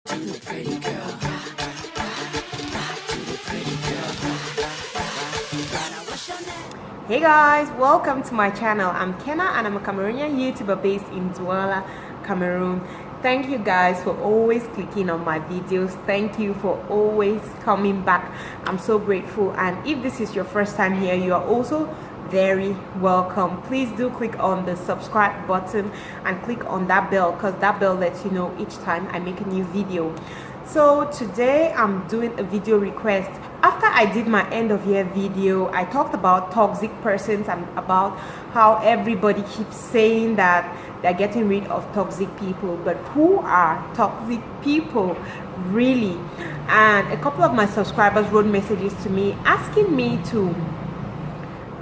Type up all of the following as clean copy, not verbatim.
To the pretty girl. To the pretty girl. What's your name? Hey guys, welcome to my channel. I'm Kenna and I'm a Cameroonian YouTuber based in Douala, Cameroon. Thank you guys for always clicking on my videos. Thank you for always coming back. I'm so grateful, and if this is your first time here, you are also very welcome. Please do click on the subscribe button and click on that bell, because that bell lets you know each time I make a new video. So today I'm doing a video request. After I did my end of year video, I talked about toxic persons and about how everybody keeps saying that they're getting rid of toxic people, but who are toxic people really? And a couple of my subscribers wrote messages to me asking me to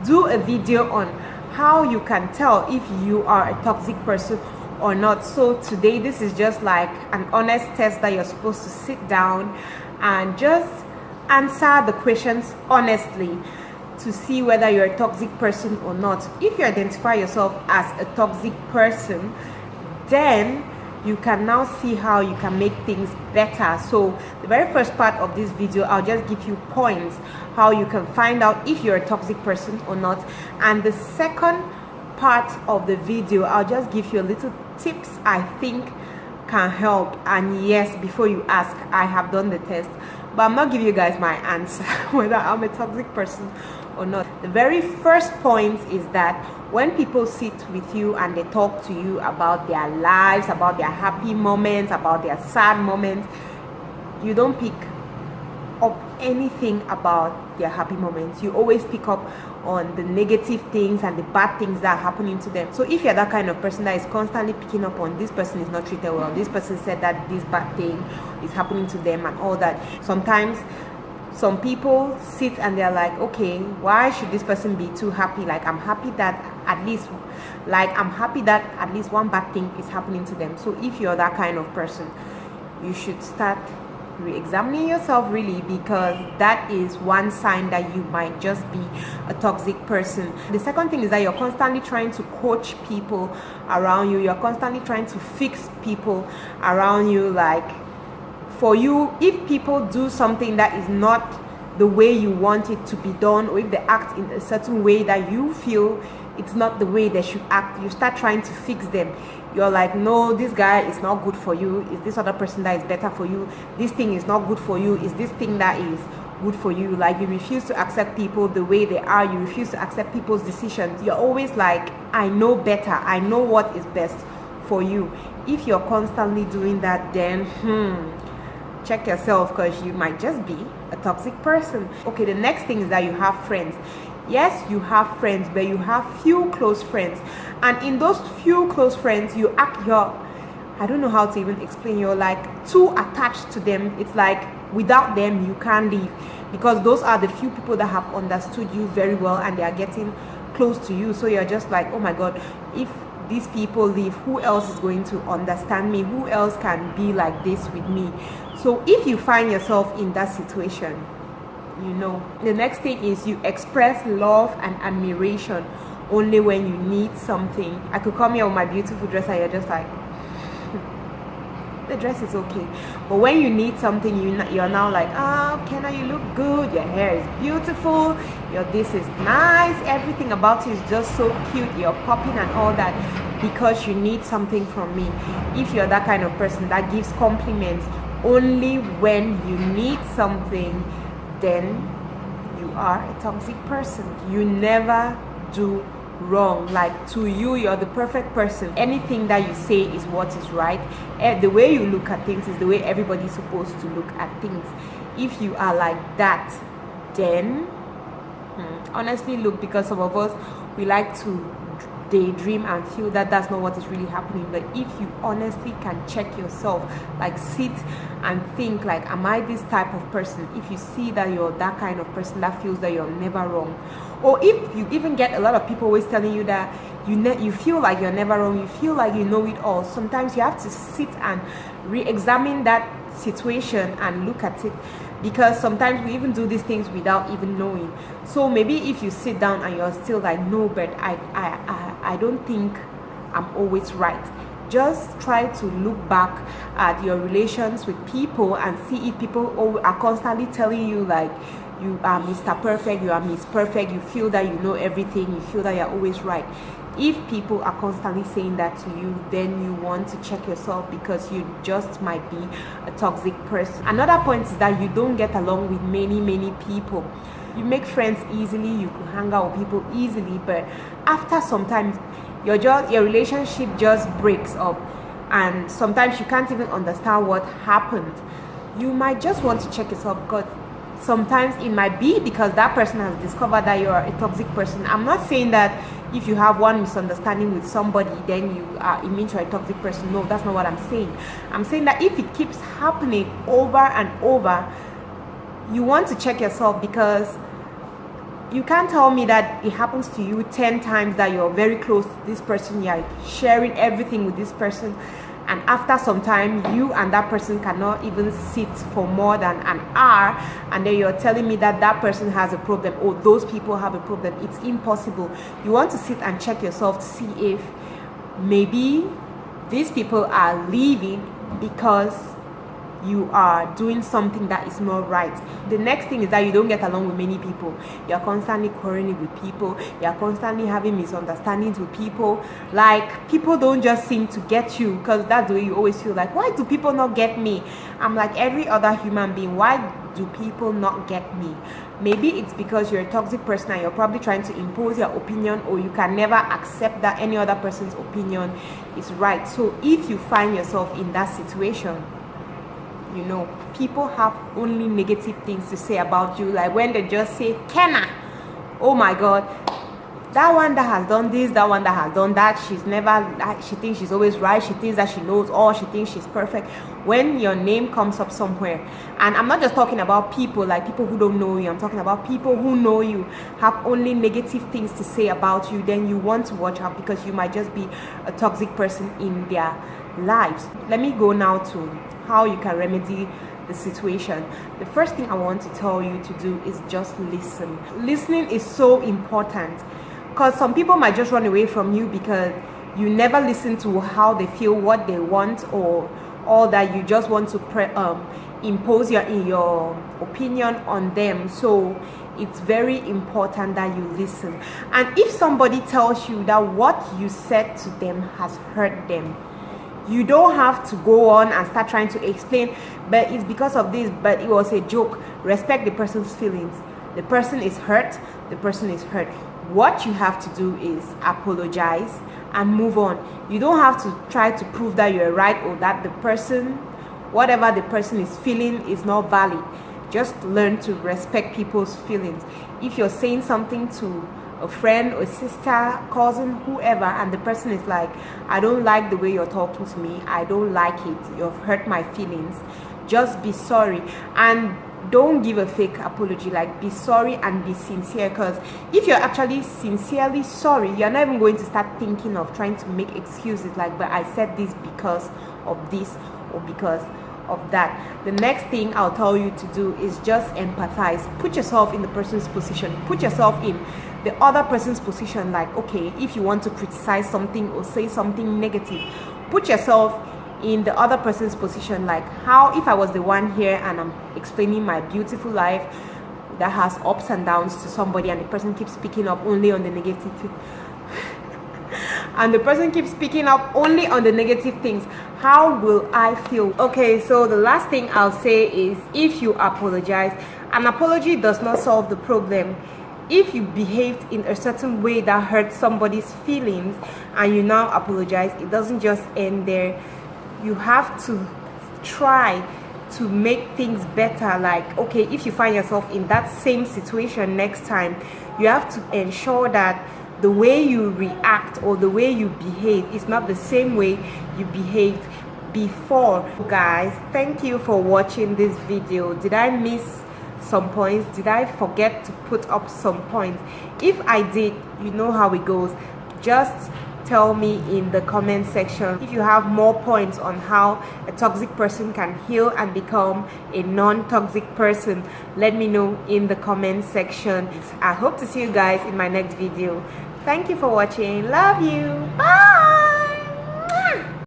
do a video on how you can tell if you are a toxic person or not. So today this is just like an honest test that you're supposed to sit down and just answer the questions honestly to see whether you're a toxic person or not. If you identify yourself as a toxic person, then you can now see how you can make things better. So the very first part of this video, I'll just give you points how you can find out if you're a toxic person or not. And the second part of the video, I'll just give you a little tips I think can help. And yes, before you ask, I have done the test, but I'm not giving you guys my answer whether I'm a toxic person or not. The very first point is that when people sit with you and they talk to you about their lives, about their happy moments, about their sad moments, you don't pick up anything about their happy moments. You always pick up on the negative things and the bad things that are happening to them. So if you're that kind of person that is constantly picking up on this person is not treated well, this person said that this bad thing is happening to them and all that, sometimes some people sit and they're like, okay, why should this person be too happy? Like, I'm happy that at least one bad thing is happening to them. So if you're that kind of person, you should start re-examining yourself really, because that is one sign that you might just be a toxic person. The second thing is that you're constantly trying to coach people around you. You're constantly trying to fix people around you. Like, for you, if people do something that is not the way you want it to be done, or if they act in a certain way that you feel it's not the way they should act, you start trying to fix them. You're like, no, this guy is not good for you. Is this other person that is better for you? This thing is not good for you. Is this thing that is good for you? Like, you refuse to accept people the way they are. You refuse to accept people's decisions. You're always like, I know better. I know what is best for you. If you're constantly doing that, then check yourself, because you might just be a toxic person. Okay, the next thing is that you have friends. Yes, you have friends, but you have few close friends, and in those few close friends, you act I don't know how to even explain, you're like too attached to them. It's like without them you can't live, because those are the few people that have understood you very well and they are getting close to you. So you're just like, oh my god, if these people leave, who else is going to understand me? Who else can be like this with me? So if you find yourself in that situation, you know. The next thing is you express love and admiration only when you need something. I could come here with my beautiful dress and you're just like, the dress is okay. But when you need something, you're now like, oh, Kenna, you look good, your hair is beautiful, this is nice, everything about you is just so cute, you're popping and all that, because you need something from me. If you're that kind of person that gives compliments only when you need something, then you are a toxic person. You never do wrong. Like, to you, you're the perfect person. Anything that you say is what is right. The way you look at things is the way everybody's supposed to look at things. If you are like that, then honestly, look, because some of us, we like to daydream and feel that that's not what is really happening. But if you honestly can check yourself, like sit and think, like, am I this type of person? If you see that you're that kind of person that feels that you're never wrong, or if you even get a lot of people always telling you that you feel like you're never wrong, you feel like you know it all, sometimes you have to sit and re-examine that situation and look at it, because sometimes we even do these things without even knowing. So maybe if you sit down and you're still like, no, but I don't think I'm always right, just try to look back at your relations with people and see if people are constantly telling you like you are Mr. Perfect, you are Miss Perfect, you feel that you know everything, you feel that you're always right. If people are constantly saying that to you, then you want to check yourself, because you just might be a toxic person. Another point is that you don't get along with many people. You make friends easily, you can hang out with people easily, but after some time your relationship just breaks up, and sometimes you can't even understand what happened. You might just want to check yourself, because sometimes it might be because that person has discovered that you are a toxic person. I'm not saying that if you have one misunderstanding with somebody, then you are immune to a toxic person. No, that's not what I'm saying. I'm saying that if it keeps happening over and over, you want to check yourself, because you can't tell me that it happens to you 10 times that you're very close to this person, you're sharing everything with this person, and after some time you and that person cannot even sit for more than an hour, and then you're telling me that that person has a problem or those people have a problem. It's impossible. You want to sit and check yourself to see if maybe these people are leaving because you are doing something that is not right. The next thing is that you don't get along with many people. You're constantly quarreling with people, you're constantly having misunderstandings with people. Like, people don't just seem to get you, because that's the way you always feel like, why do people not get me? I'm like every other human being. Why do people not get me? Maybe it's because you're a toxic person and you're probably trying to impose your opinion, or you can never accept that any other person's opinion is right. So if you find yourself in that situation, you know, people have only negative things to say about you. Like when they just say, Kenna, oh my god, that one that has done this, that one that has done that, she thinks she's always right, she thinks that she knows all, she thinks she's perfect. When your name comes up somewhere, and I'm not just talking about people like people who don't know you, I'm talking about people who know you, have only negative things to say about you, then you want to watch out, because you might just be a toxic person in their lives. Let me go now to how you can remedy the situation. The first thing I want to tell you to do is just listen. Listening is so important, because some people might just run away from you because you never listen to how they feel, what they want, or all that. You just want to impose your opinion on them. So it's very important that you listen. And if somebody tells you that what you said to them has hurt them, you don't have to go on and start trying to explain, but it's because of this, but it was a joke. Respect the person's feelings. The person is hurt, the person is hurt. What you have to do is apologize and move on. You don't have to try to prove that you're right, or that the person, whatever the person is feeling, is not valid. Just learn to respect people's feelings. If you're saying something to a friend or sister, cousin, whoever, and the person is like, I don't like the way you're talking to me, I don't like it, you've hurt my feelings, just be sorry. And don't give a fake apology. Like, be sorry and be sincere, because if you're actually sincerely sorry, you're not even going to start thinking of trying to make excuses like, but I said this because of this or because of that. The next thing I'll tell you to do is just empathize. Put yourself in the person's position. Put yourself in the other person's position. Like, okay, if you want to criticize something or say something negative, put yourself in the other person's position. Like, how if I was the one here and I'm explaining my beautiful life that has ups and downs to somebody, and the person keeps picking up only on the negative and the person keeps picking up only on the negative things, how will I feel? Okay, so the last thing I'll say is, if you apologize, an apology does not solve the problem. If you behaved in a certain way that hurt somebody's feelings and you now apologize, it doesn't just end there. You have to try to make things better. Like, okay, if you find yourself in that same situation next time, you have to ensure that the way you react or the way you behave is not the same way you behaved before. Guys, thank you for watching this video. Did I miss some points? Did I forget to put up some points? If I did, you know how it goes. Just tell me in the comment section. If you have more points on how a toxic person can heal and become a non-toxic person, let me know in the comment section. I hope to see you guys in my next video. Thank you for watching. Love you. Bye.